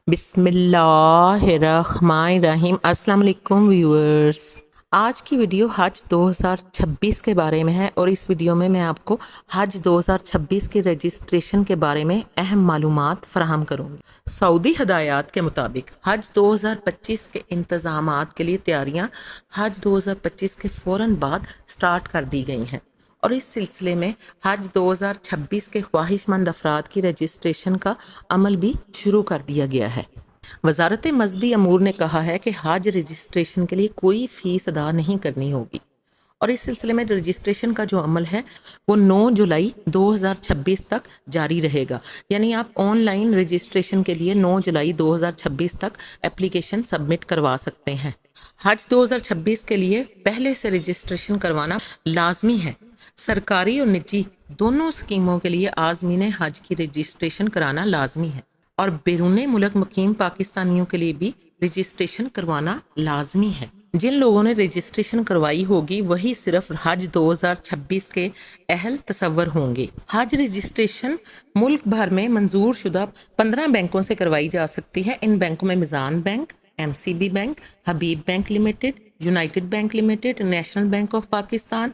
بسم اللہ الرحمن الرحیم۔ السلام علیکم ویورز، آج کی ویڈیو حج 2026 کے بارے میں ہے اور اس ویڈیو میں آپ کو حج 2026 کی رجسٹریشن کے بارے میں اہم معلومات فراہم کروں گی۔ سعودی ہدایات کے مطابق حج 2025 کے انتظامات کے لیے تیاریاں حج 2025 کے فوراً بعد سٹارٹ کر دی گئی ہیں اور اس سلسلے میں حج 2026 کے خواہش مند افراد کی رجسٹریشن کا عمل بھی شروع کر دیا گیا ہے۔ وزارت مذہبی امور نے کہا ہے کہ حج رجسٹریشن کے لیے کوئی فیس ادا نہیں کرنی ہوگی اور اس سلسلے میں رجسٹریشن کا جو عمل ہے وہ 9 جولائی 2026 تک جاری رہے گا، یعنی آپ آن لائن رجسٹریشن کے لیے 9 جولائی 2026 تک اپلیکیشن سبمٹ کروا سکتے ہیں۔ حج 2026 کے لیے پہلے سے رجسٹریشن کروانا لازمی ہے۔ سرکاری اور نجی دونوں اسکیموں کے لیے عازمین حج کی رجسٹریشن کرانا لازمی ہے اور بیرون ملک مقیم پاکستانیوں کے لیے بھی رجسٹریشن کروانا لازمی ہے۔ جن لوگوں نے رجسٹریشن کروائی ہوگی وہی صرف حج 2026 کے اہل تصور ہوں گے۔ حج رجسٹریشن ملک بھر میں منظور شدہ 15 بینکوں سے کروائی جا سکتی ہے۔ ان بینکوں میں Meezan bank, MCB bank, Habib bank limited, United Bank Limited, National Bank of Pakistan,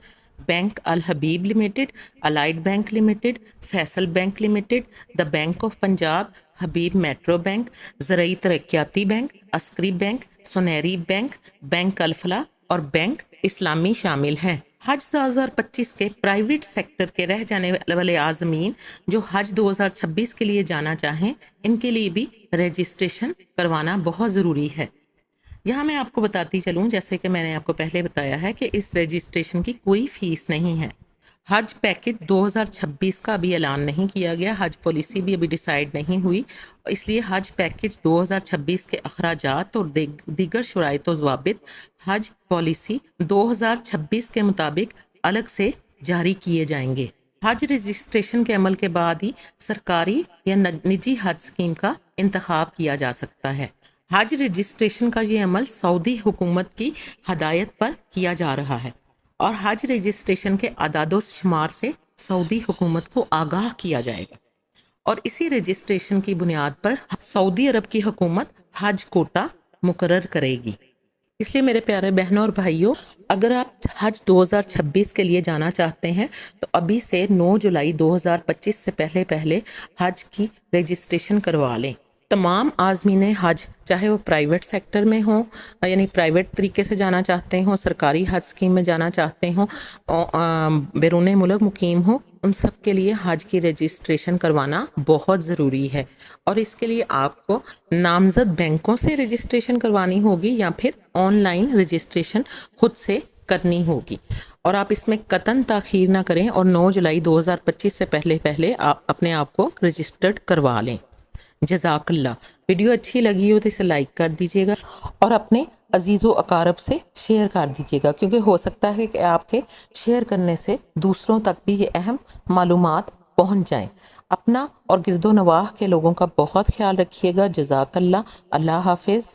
Bank Al-Habib Limited, Allied Bank Limited, Faysal Bank Limited, the Bank of Punjab, Habib Metro bank, Zarai Taraqiati bank, عسکری بینک، سنہری بینک، بینک الفلاح اور بینک اسلامی شامل ہیں۔ حج 2025 کے پرائیویٹ سیکٹر کے رہ جانے والے عازمین جو حج 2026 کے لیے جانا چاہیں ان کے لیے بھی رجسٹریشن کروانا بہت ضروری ہے۔ یہاں میں آپ کو بتاتی چلوں، جیسے کہ میں نے آپ کو پہلے بتایا ہے کہ اس رجسٹریشن کی کوئی فیس نہیں ہے۔ حج پیکج 2026 کا ابھی اعلان نہیں کیا گیا، حج پالیسی بھی ابھی ڈیسائیڈ نہیں ہوئی، اس لیے حج پیکج 2026 کے اخراجات اور دیگر شرائط و ضوابط حج پالیسی 2026 کے مطابق الگ سے جاری کیے جائیں گے۔ حج رجسٹریشن کے عمل کے بعد ہی سرکاری یا نجی حج اسکیم کا انتخاب کیا جا سکتا ہے۔ حج رجسٹریشن کا یہ عمل سعودی حکومت کی ہدایت پر کیا جا رہا ہے اور حج رجسٹریشن کے اعداد و شمار سے سعودی حکومت کو آگاہ کیا جائے گا اور اسی رجسٹریشن کی بنیاد پر سعودی عرب کی حکومت حج کوٹا مقرر کرے گی۔ اس لیے میرے پیارے بہنوں اور بھائیوں، اگر آپ حج 2026 کے لیے جانا چاہتے ہیں تو ابھی سے 9 جولائی 2025 سے پہلے حج کی رجسٹریشن کروا لیں۔ تمام عازمین حج چاہے وہ پرائیویٹ سیکٹر میں ہوں، یعنی پرائیویٹ طریقے سے جانا چاہتے ہوں، سرکاری حج اسکیم میں جانا چاہتے ہوں، بیرون ملک مقیم ہوں، ان سب کے لیے حج کی رجسٹریشن کروانا بہت ضروری ہے اور اس کے لیے آپ کو نامزد بینکوں سے رجسٹریشن کروانی ہوگی یا پھر آن لائن رجسٹریشن خود سے کرنی ہوگی اور آپ اس میں قطعاً تاخیر نہ کریں اور 9 جولائی 2025 سے پہلے آپ اپنے آپ کو رجسٹرڈ کروا لیں۔ جزاک اللہ۔ ویڈیو اچھی لگی ہو تو اسے لائک کر دیجیے گا اور اپنے عزیز و اقارب سے شیئر کر دیجیے گا، کیونکہ ہو سکتا ہے کہ آپ کے شیئر کرنے سے دوسروں تک بھی یہ اہم معلومات پہنچ جائیں۔ اپنا اور گرد و نواح کے لوگوں کا بہت خیال رکھیے گا۔ جزاک اللہ۔ اللہ حافظ۔